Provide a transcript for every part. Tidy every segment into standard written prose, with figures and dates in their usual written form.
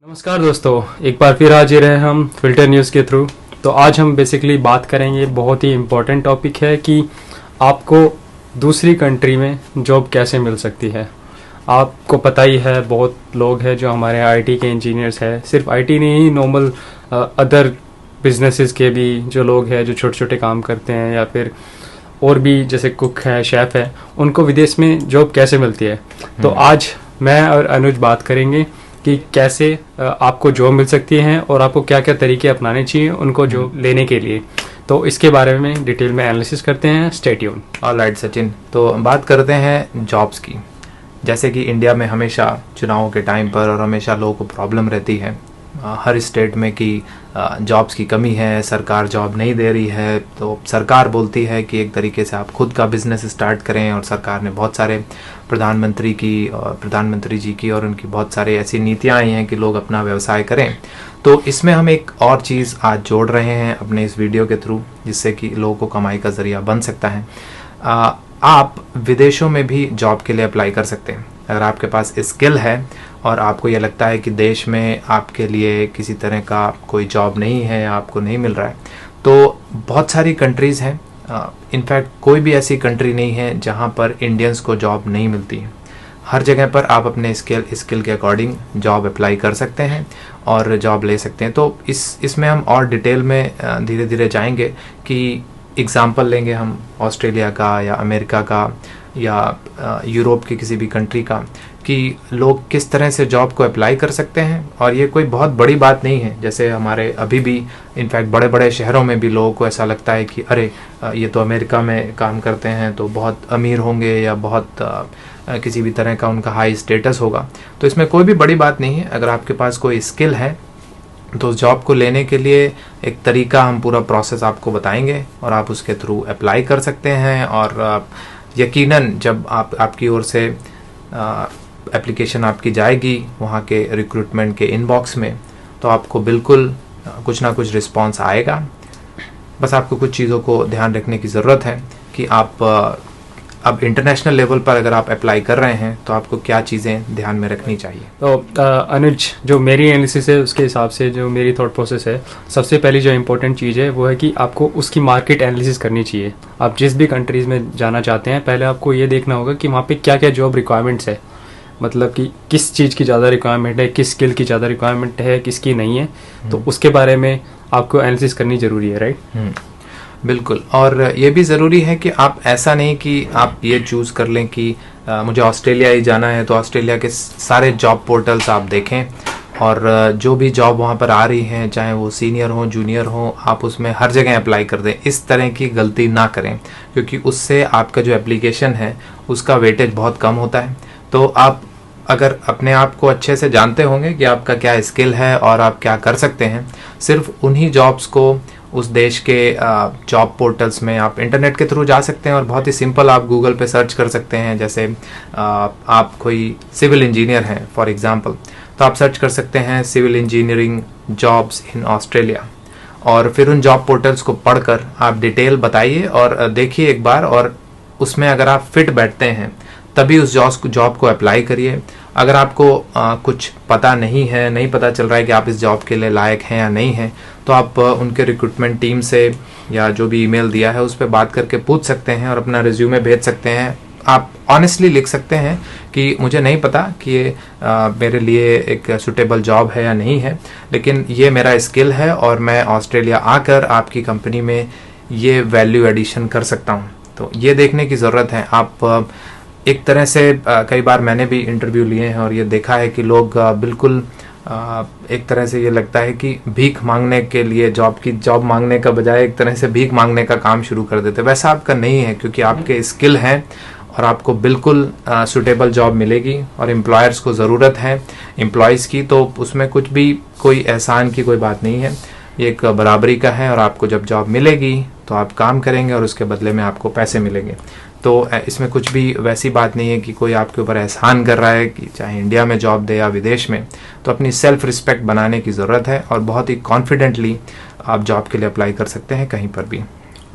नमस्कार दोस्तों, एक बार फिर हाजिर हैं हम फिल्टर न्यूज़ के थ्रू। तो आज हम बेसिकली बात करेंगे, बहुत ही इम्पोर्टेंट टॉपिक है कि आपको दूसरी कंट्री में जॉब कैसे मिल सकती है। आपको पता ही है, बहुत लोग हैं जो हमारे आईटी के इंजीनियर्स हैं, सिर्फ आईटी नहीं, नॉर्मल अदर बिजनेसेस के भी जो लोग हैं जो छोटे छोटे काम करते हैं या फिर और भी जैसे कुक है, शेफ़ है, उनको विदेश में जॉब कैसे मिलती है। तो आज मैं और अनुज बात करेंगे कि कैसे आपको जॉब मिल सकती है और आपको क्या क्या तरीके अपनाने चाहिए उनको जॉब लेने के लिए। तो इसके बारे में डिटेल में एनालिसिस करते हैं। Stay tune. ऑलराइट सचिन, तो बात करते हैं जॉब्स की। जैसे कि इंडिया में हमेशा चुनावों के टाइम पर और हमेशा लोगों को प्रॉब्लम रहती है हर स्टेट में कि जॉब्स की कमी है, सरकार जॉब नहीं दे रही है। तो सरकार बोलती है कि एक तरीके से आप खुद का बिजनेस स्टार्ट करें, और सरकार ने बहुत सारे प्रधानमंत्री जी की और उनकी बहुत सारी ऐसी नीतियां आई हैं कि लोग अपना व्यवसाय करें। तो इसमें हम एक और चीज़ आज जोड़ रहे हैं अपने इस वीडियो के थ्रू, जिससे कि लोगों को कमाई का ज़रिया बन सकता है। आप विदेशों में भी जॉब के लिए अप्लाई कर सकते हैं। अगर आपके पास स्किल है और आपको ये लगता है कि देश में आपके लिए किसी तरह का कोई जॉब नहीं है, आपको नहीं मिल रहा है, तो बहुत सारी कंट्रीज़ हैं। इनफैक्ट कोई भी ऐसी कंट्री नहीं है जहाँ पर इंडियंस को जॉब नहीं मिलती है। हर जगह पर आप अपने स्किल के अकॉर्डिंग जॉब अप्लाई कर सकते हैं और जॉब ले सकते हैं। तो इसमें हम और डिटेल में धीरे धीरे जाएंगे कि एग्ज़ाम्पल लेंगे हम ऑस्ट्रेलिया का या अमेरिका का या यूरोप की किसी भी कंट्री का, कि लोग किस तरह से जॉब को अप्लाई कर सकते हैं। और ये कोई बहुत बड़ी बात नहीं है। जैसे हमारे अभी भी इनफैक्ट बड़े बड़े शहरों में भी लोगों को ऐसा लगता है कि अरे ये तो अमेरिका में काम करते हैं तो बहुत अमीर होंगे या बहुत किसी भी तरह का उनका हाई स्टेटस होगा। तो इसमें कोई भी बड़ी बात नहीं है। अगर आपके पास कोई स्किल है तो जॉब को लेने के लिए एक तरीका, हम पूरा प्रोसेस आपको बताएंगे और आप उसके थ्रू अप्लाई कर सकते हैं। और यकीनन जब आपकी ओर से एप्लीकेशन आपकी जाएगी वहाँ के रिक्रूटमेंट के इनबॉक्स में, तो आपको बिल्कुल कुछ ना कुछ रिस्पांस आएगा। बस आपको कुछ चीज़ों को ध्यान रखने की ज़रूरत है कि आप अब इंटरनेशनल लेवल पर अगर आप अप्लाई कर रहे हैं तो आपको क्या चीज़ें ध्यान में रखनी चाहिए। तो अनुज, जो मेरी एनालिसिस है उसके हिसाब से जो मेरी थॉट प्रोसेस है, सबसे पहली जो इम्पोर्टेंट चीज़ है वो है कि आपको उसकी मार्केट एनालिसिस करनी चाहिए। आप जिस भी कंट्रीज़ में जाना चाहते हैं, पहले आपको ये देखना होगा कि वहाँ पे क्या क्या जॉब रिक्वायरमेंट्स है, मतलब कि किस चीज़ की ज़्यादा रिक्वायरमेंट है, किस स्किल की ज़्यादा रिक्वायरमेंट है, किसकी नहीं है। तो उसके बारे में आपको एनालिसिस करनी ज़रूरी है, राइट? बिल्कुल। और ये भी ज़रूरी है कि आप ऐसा नहीं कि आप ये चूज़ कर लें कि मुझे ऑस्ट्रेलिया ही जाना है तो ऑस्ट्रेलिया के सारे जॉब पोर्टल्स आप देखें और जो भी जॉब वहाँ पर आ रही हैं, चाहे वो सीनियर हो, जूनियर हो, आप उसमें हर जगह अप्लाई कर दें। इस तरह की गलती ना करें, क्योंकि उससे आपका जो एप्लीकेशन है उसका वेटेज बहुत कम होता है। तो आप अगर अपने आप को अच्छे से जानते होंगे कि आपका क्या स्किल है और आप क्या कर सकते हैं, सिर्फ उन्हीं जॉब्स को उस देश के जॉब पोर्टल्स में आप इंटरनेट के थ्रू जा सकते हैं। और बहुत ही सिंपल, आप गूगल पे सर्च कर सकते हैं। जैसे आप कोई सिविल इंजीनियर हैं फॉर एग्जांपल, तो आप सर्च कर सकते हैं civil engineering jobs in Australia, और फिर उन जॉब पोर्टल्स को पढ़कर आप डिटेल बताइए और देखिए एक बार, और उसमें अगर आप फिट बैठते हैं तभी उस जॉब को अप्लाई करिए। अगर आपको कुछ पता नहीं है, नहीं पता चल रहा है कि आप इस जॉब के लिए लायक हैं या नहीं हैं, तो आप उनके रिक्रूटमेंट टीम से या जो भी ईमेल दिया है उस पर बात करके पूछ सकते हैं और अपना रिज्यूमे भेज सकते हैं। आप ऑनेस्टली लिख सकते हैं कि मुझे नहीं पता कि ये मेरे लिए एक सुटेबल जॉब है या नहीं है, लेकिन ये मेरा स्किल है और मैं ऑस्ट्रेलिया आकर आपकी कंपनी में ये वैल्यू एडिशन कर सकता हूँ। तो ये देखने की ज़रूरत है। आप एक तरह से कई बार मैंने भी इंटरव्यू लिए हैं और ये देखा है कि लोग बिल्कुल एक तरह से ये लगता है कि भीख मांगने के लिए जॉब मांगने का बजाय एक तरह से भीख मांगने का काम शुरू कर देते। वैसा आपका नहीं है, क्योंकि आपके स्किल हैं और आपको बिल्कुल सुटेबल जॉब मिलेगी। और एम्प्लॉयर्स को ज़रूरत है एम्प्लॉयज़ की, तो उसमें कुछ भी कोई एहसान की कोई बात नहीं है। ये एक बराबरी का है, और आपको जब जॉब मिलेगी तो आप काम करेंगे और उसके बदले में आपको पैसे मिलेंगे। तो इसमें कुछ भी वैसी बात नहीं है कि कोई आपके ऊपर एहसान कर रहा है कि चाहे इंडिया में जॉब दे या विदेश में। तो अपनी सेल्फ रिस्पेक्ट बनाने की ज़रूरत है और बहुत ही कॉन्फिडेंटली आप जॉब के लिए अप्लाई कर सकते हैं कहीं पर भी।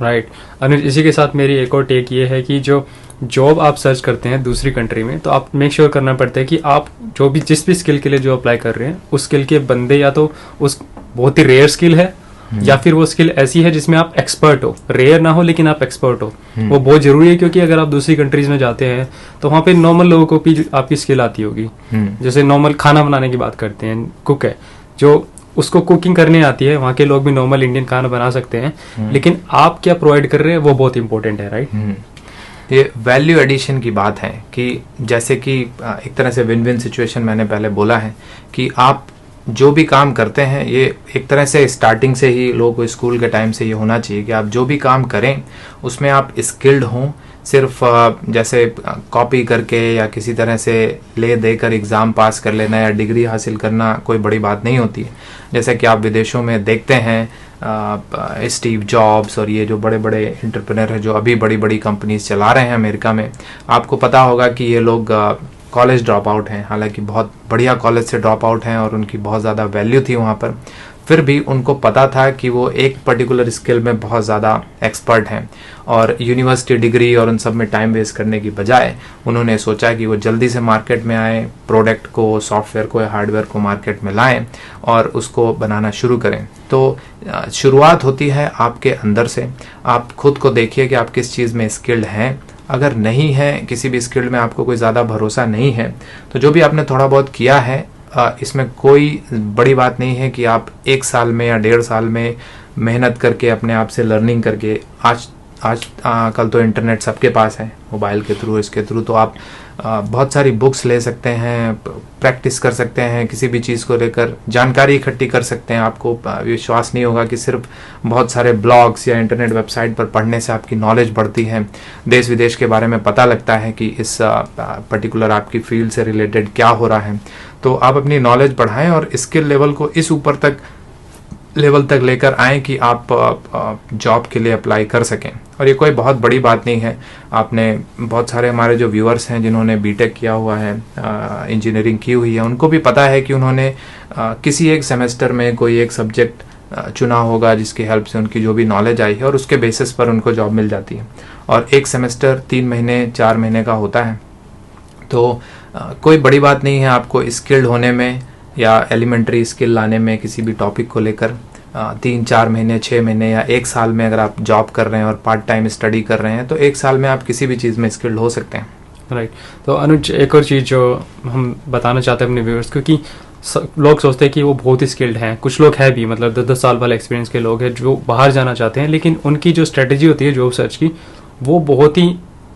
राइट अनुज, इसी के साथ मेरी एक और टेक ये है कि जो जॉब आप सर्च करते हैं दूसरी कंट्री में, तो आप मेक श्योर करना पड़ता है कि आप जो भी जिस भी स्किल के लिए जो अप्लाई कर रहे हैं उस स्किल के बंदे या तो उस बहुत ही रेयर स्किल है या फिर वो स्किल ऐसी है जिसमें आप एक्सपर्ट हो, रेयर ना हो लेकिन आप एक्सपर्ट हो। वो बहुत जरूरी है, क्योंकि अगर आप दूसरी कंट्रीज में जाते हैं तो वहाँ पे नॉर्मल लोगों को भी आपकी स्किल आती होगी। जैसे नॉर्मल खाना बनाने की बात करते हैं, कुक है जो उसको कुकिंग करने आती है, वहाँ के लोग भी नॉर्मल इंडियन खाना बना सकते हैं, लेकिन आप क्या प्रोवाइड कर रहे हैं वो बहुत इंपॉर्टेंट है, राइट। ये वैल्यू एडिशन की बात है कि जैसे कि एक तरह से विन विन सिचुएशन मैंने पहले बोला है कि आप जो भी काम करते हैं, ये एक तरह से स्टार्टिंग से ही लोगों को स्कूल के टाइम से ये होना चाहिए कि आप जो भी काम करें उसमें आप स्किल्ड हों। सिर्फ जैसे कॉपी करके या किसी तरह से ले देकर एग्ज़ाम पास कर लेना या डिग्री हासिल करना कोई बड़ी बात नहीं होती है। जैसे कि आप विदेशों में देखते हैं स्टीव जॉब्स और ये जो बड़े बड़े एंटरप्रेन्योर हैं जो अभी बड़ी बड़ी कंपनीज चला रहे हैं अमेरिका में, आपको पता होगा कि ये लोग कॉलेज ड्रॉप आउट हैं, हालांकि बहुत बढ़िया कॉलेज से ड्रॉप आउट हैं और उनकी बहुत ज़्यादा वैल्यू थी वहाँ पर। फिर भी उनको पता था कि वो एक पर्टिकुलर स्किल में बहुत ज़्यादा एक्सपर्ट हैं और यूनिवर्सिटी डिग्री और उन सब में टाइम वेस्ट करने की बजाय उन्होंने सोचा कि वो जल्दी से मार्केट में आए, प्रोडक्ट को, सॉफ्टवेयर को या हार्डवेयर को मार्केट में लाएं और उसको बनाना शुरू करें। तो शुरुआत होती है आपके अंदर से। आप खुद को देखिए कि आप किस चीज़ में स्किल्ड हैं। अगर नहीं है किसी भी स्किल में, आपको कोई ज़्यादा भरोसा नहीं है, तो जो भी आपने थोड़ा बहुत किया है इसमें कोई बड़ी बात नहीं है कि आप 1 साल में या 1.5 साल में मेहनत करके अपने आप से लर्निंग करके कल तो इंटरनेट सबके पास है, मोबाइल के थ्रू, इसके थ्रू तो आप बहुत सारी बुक्स ले सकते हैं, प्रैक्टिस कर सकते हैं, किसी भी चीज़ को लेकर जानकारी इकट्ठी कर सकते हैं। आपको विश्वास नहीं होगा कि सिर्फ बहुत सारे ब्लॉग्स या इंटरनेट वेबसाइट पर पढ़ने से आपकी नॉलेज बढ़ती है, देश विदेश के बारे में पता लगता है कि इस पर्टिकुलर आपकी फील्ड से रिलेटेड क्या हो रहा है। तो आप अपनी नॉलेज बढ़ाएं और स्किल लेवल को इस ऊपर तक लेवल तक लेकर आएँ कि आप जॉब के लिए अप्लाई कर सकें। और ये कोई बहुत बड़ी बात नहीं है। आपने बहुत सारे हमारे जो व्यूअर्स हैं जिन्होंने बीटेक किया हुआ है, इंजीनियरिंग की हुई है, उनको भी पता है कि उन्होंने किसी एक सेमेस्टर में कोई एक सब्जेक्ट चुना होगा जिसकी हेल्प से उनकी जो भी नॉलेज आई है और उसके बेसिस पर उनको जॉब मिल जाती है। और एक सेमेस्टर 3 महीने 4 महीने का होता है। तो कोई बड़ी बात नहीं है आपको स्किल्ड होने में या एलिमेंट्री स्किल लाने में किसी भी टॉपिक को लेकर। 3-4 महीने, 6 महीने या 1 साल में अगर आप जॉब कर रहे हैं और पार्ट टाइम स्टडी कर रहे हैं तो 1 साल में आप किसी भी चीज़ में स्किल्ड हो सकते हैं। राइट। तो अनुज, एक और चीज़ जो हम बताना चाहते हैं अपने व्यूअर्स, क्योंकि लोग सोचते हैं कि वो बहुत ही स्किल्ड हैं, कुछ लोग हैं भी, मतलब 10-10 साल वाले एक्सपीरियंस के लोग हैं जो बाहर जाना चाहते हैं, लेकिन उनकी जो स्ट्रेटजी होती है जॉब सर्च की वो बहुत ही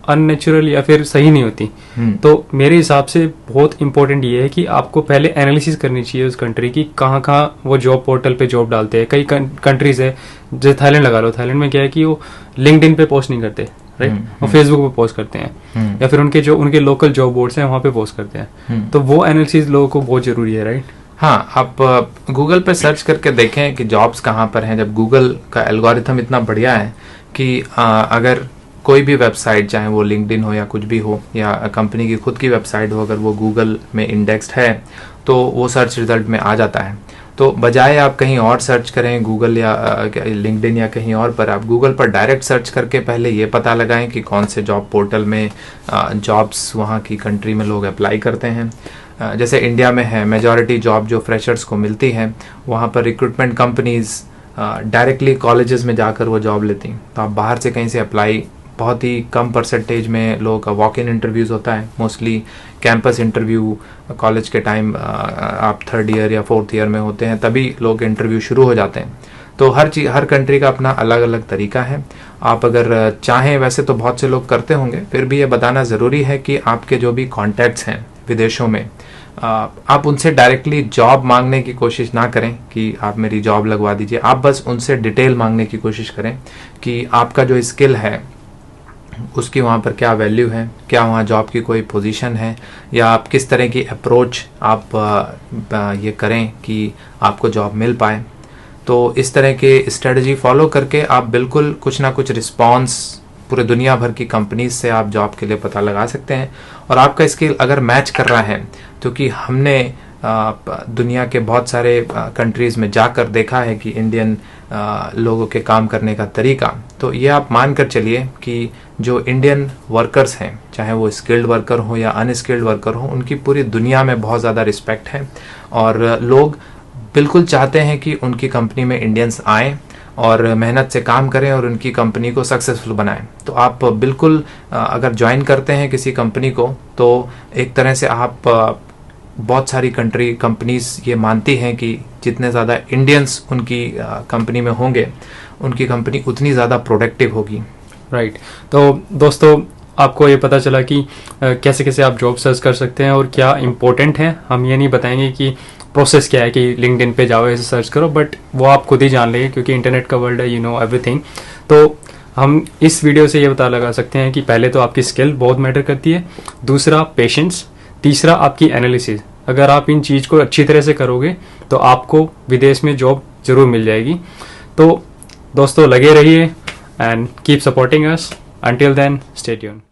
अननेचुरल या फिर सही नहीं होती। तो मेरे हिसाब से बहुत इंपॉर्टेंट ये है कि आपको पहले एनालिसिस करनी चाहिए उस कंट्री की, कहाँ कहाँ वो जॉब पोर्टल पे जॉब डालते हैं। कई कंट्रीज है, जैसे थाईलैंड लगा लो, थाईलैंड में क्या है कि वो लिंक्डइन पे पोस्ट नहीं करते, राइट, वो फेसबुक पे पोस्ट करते हैं या फिर उनके लोकल जॉब बोर्ड्स हैं वहाँ पे पोस्ट करते हैं। तो वो एनालिसिस लोगों को बहुत जरूरी है, राइट। हाँ, आप गूगल पे सर्च करके देखें कि जॉब्स कहाँ पर हैं। जब गूगल का एल्गोरिथम इतना बढ़िया है कि अगर कोई भी वेबसाइट, चाहे वो लिंक्डइन हो या कुछ भी हो या कंपनी की खुद की वेबसाइट हो, अगर वो गूगल में इंडेक्स्ड है तो वो सर्च रिजल्ट में आ जाता है। तो बजाय आप कहीं और सर्च करें, गूगल या लिंक्डइन या कहीं और पर, आप गूगल पर डायरेक्ट सर्च करके पहले ये पता लगाएं कि कौन से जॉब पोर्टल में जॉब्स वहाँ की कंट्री में लोग अप्लाई करते हैं। जैसे इंडिया में है, मेजॉरिटी जॉब जो फ्रेशर्स को मिलती है वहाँ पर रिक्रूटमेंट कंपनीज डायरेक्टली कॉलेजेस में जाकर वो जॉब लेती हैं। तो आप बाहर से कहीं से अप्लाई, बहुत ही कम परसेंटेज में लोगों का वॉक इन इंटरव्यूज़ होता है, मोस्टली कैंपस इंटरव्यू कॉलेज के टाइम आप 3rd ईयर या 4th ईयर में होते हैं तभी लोग इंटरव्यू शुरू हो जाते हैं। तो हर कंट्री का अपना अलग अलग तरीका है। आप अगर चाहें, वैसे तो बहुत से लोग करते होंगे, फिर भी ये बताना ज़रूरी है कि आपके जो भी कॉन्टैक्ट्स हैं विदेशों में, आप उनसे डायरेक्टली जॉब मांगने की कोशिश ना करें कि आप मेरी जॉब लगवा दीजिए। आप बस उनसे डिटेल मांगने की कोशिश करें कि आपका जो स्किल है उसकी वहाँ पर क्या वैल्यू है, क्या वहाँ जॉब की कोई पोजीशन है, या आप किस तरह की अप्रोच आप ये करें कि आपको जॉब मिल पाए। तो इस तरह के स्ट्रेटजी फॉलो करके आप बिल्कुल कुछ ना कुछ रिस्पॉन्स पूरे दुनिया भर की कंपनीज से आप जॉब के लिए पता लगा सकते हैं। और आपका स्किल अगर मैच कर रहा है, क्योंकि हमने दुनिया के बहुत सारे कंट्रीज़ में जाकर देखा है कि इंडियन लोगों के काम करने का तरीका, तो ये आप मान कर चलिए कि जो इंडियन वर्कर्स हैं, चाहे वो स्किल्ड वर्कर हो या अनस्किल्ड वर्कर हो, उनकी पूरी दुनिया में बहुत ज़्यादा रिस्पेक्ट है और लोग बिल्कुल चाहते हैं कि उनकी कंपनी में इंडियंस आएँ और मेहनत से काम करें और उनकी कंपनी को सक्सेसफुल बनाएं। तो आप बिल्कुल अगर ज्वाइन करते हैं किसी कंपनी को तो एक तरह से आप बहुत सारी कंपनीज ये मानती हैं कि जितने ज़्यादा इंडियंस उनकी कंपनी में होंगे उनकी कंपनी उतनी ज़्यादा प्रोडक्टिव होगी। राइट। तो दोस्तों आपको ये पता चला कि कैसे कैसे आप जॉब सर्च कर सकते हैं और क्या इम्पोर्टेंट है। हम ये नहीं बताएंगे कि प्रोसेस क्या है कि लिंक्डइन पे जाओ ऐसे सर्च करो, बट वो आप खुद ही जान लेंगे क्योंकि इंटरनेट का वर्ल्ड है, यू नो एवरीथिंग। तो हम इस वीडियो से ये पता लगा सकते हैं कि पहले तो आपकी स्किल बहुत मैटर करती है, दूसरा पेशेंस, तीसरा आपकी एनालिसिस। अगर आप इन चीज़ को अच्छी तरह से करोगे तो आपको विदेश में जॉब जरूर मिल जाएगी। तो दोस्तों लगे रहिए and keep supporting us. Until then, stay tuned.